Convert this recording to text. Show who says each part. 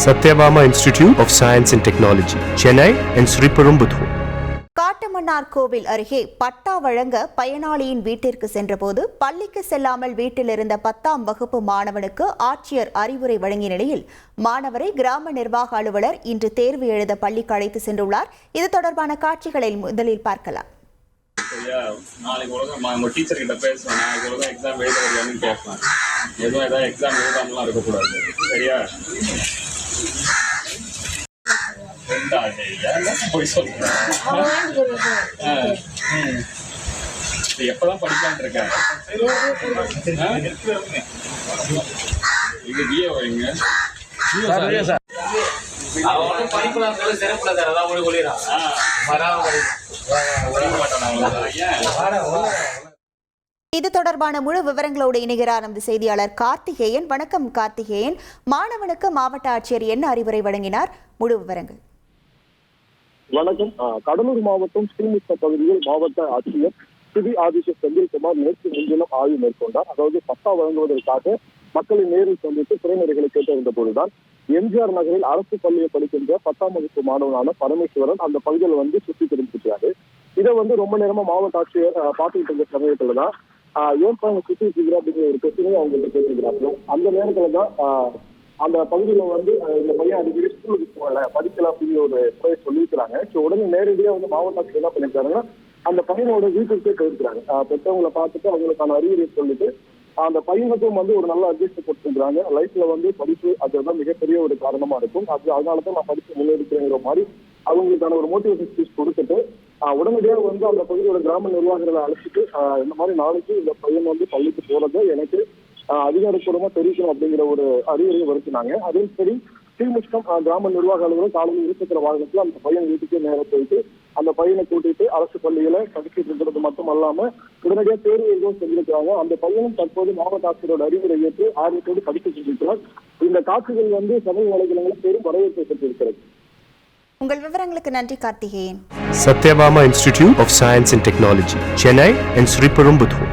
Speaker 1: Satyabama Institute of Science and Technology, Chennai and Sriperumbudur.
Speaker 2: Kattumannar கோவில் அருகே பட்டா வழங்க பயனாளியின் வீட்டிற்கு சென்றபோது பள்ளிக்கு செல்லாமல் வீட்டில் இருந்த 10ஆம் வகுப்பு மாணவனுக்கு ஆட்சியர் அறிவுரை வழங்கிய நிலையில் மாணவரை கிராம நிர்வாக அலுவலர் இன்று தேர்வு எழுத பள்ளிக்கு அழைத்து சென்றுள்ளார். இது தொடர்பான காட்சிகளை முதலில் பார்க்கலாம்.
Speaker 3: நாளைக்கு உலகம் டீச்சர் கிட்ட பேசுவேன். நாளைக்கு உலகம் எக்ஸாம் எழுத வரலான்னு கேட்பேன். ஏதாவது எக்ஸாம் எழுதாமலாம் இருக்கக்கூடாது. சரியா? எப்பதான் படிக்கலான் இருக்கேன். இது விஏ வைங்க.
Speaker 2: இது தொடர்பான முழு விவரங்களோடு இணைகிறார் நமது செய்தியாளர் கார்த்திகேயன். வணக்கம் கார்த்திகேயன். மாணவனுக்கு மாவட்ட ஆட்சியர் என்ன அறிவுரை வழங்கினார்? முழு விவரங்கள்.
Speaker 4: வணக்கம். கடலூர் மாவட்டம் ஸ்ரீமுஷ்ண பகுதியில் மாவட்ட ஆட்சியர் ஸ்ரீ ஆதித்ய செந்தில்குமார் நேற்று முன்தினம் ஆய்வு மேற்கொண்டார். அதாவது பட்டா வழங்குவதற்காக மக்களை நேரில் சந்தித்து துறைமுறைகளை கேட்டறிந்த போதுதான் எம்ஜிஆர் நகரில் அரசு பள்ளியை படிக்கின்ற 10ஆம் வகுப்பு மாணவனான பரமேஸ்வரன் அந்த பகுதியில் சுற்றி திரும்பிட்டாரு. இதை ரொம்ப நேரமா மாவட்ட ஆட்சியர் பார்த்துக்கிட்டு இருந்த சமயத்துலதான் ஏன் சுற்றி இருக்கிற அப்படிங்கிற ஒரு பிரச்சனையை அவங்களுக்கு கேட்டுக்கிறாங்க. அந்த நேரத்துலதான் அந்த பகுதியில இந்த பையன் அடிக்கடி ஸ்கூலுக்கு போகல படிக்கல அப்படிங்கிற ஒரு முறையை சொல்லியிருக்கிறாங்க. ஸோ உடனே நேரடியா மாவட்ட ஆட்சியர் என்ன பண்ணிருக்காங்கன்னா அந்த பையனோட வீட்டுக்கே போயிருக்கிறாங்க. பெற்றவங்களை பார்த்துட்டு அவங்களுக்கான அறிவுரை சொல்லிட்டு அந்த பையனுக்கும் ஒரு நல்ல அட்வைஸ் கொடுத்துருக்காங்க. லைஃப்ல படிப்பு அதுதான் மிகப்பெரிய ஒரு காரணமா இருக்கும். அதனாலதான் நான் படிப்பு முன்னெடுக்கிறேங்கிற மாதிரி அவங்களுக்கான ஒரு மோட்டிவேஷன் ஸ்பீச் கொடுத்துட்டு உடனடியாக அந்த பகுதியோட கிராம நிர்வாகிகளை அழைச்சிட்டு இந்த மாதிரி நாளைக்கு இந்த பையன் பள்ளிக்கு போறதை எனக்கு அதிகாரப்பூர்வமா தெரிவிக்கணும் அப்படிங்கிற ஒரு அறிவுரையை வருத்தினாங்க. அதே சரி ஸ்ரீமுஷ்ணம் கிராம நிர்வாக அலுவலர் காலையில் இருசக்கர வாகனத்துல அந்த பையன் வீட்டுக்கே நேரம் போயிட்டு அந்த பையனை கூட்டிட்டு அரசு பள்ளிகளை படிச்சுட்டு இருக்கிறது மட்டும் அல்லாம உடனடியாக தேர்வு எழுதவும் செஞ்சிருக்கிறாங்க. அந்த பையனும் தற்போது மாவட்ட ஆட்சியரோட அறிவுரை ஏற்று ஆர்வத்தோடு படித்து செஞ்சிருக்கிறார். இந்த காட்சிகள் சமூக வலைதளங்களில் பெரும் வரவேற்பை பெற்றிருக்கிறது.
Speaker 2: உங்கள் விவரங்களுக்கு நன்றி Karthikeyan.
Speaker 1: Satyabama Institute of Science and Technology, Chennai and Sriperumbudur.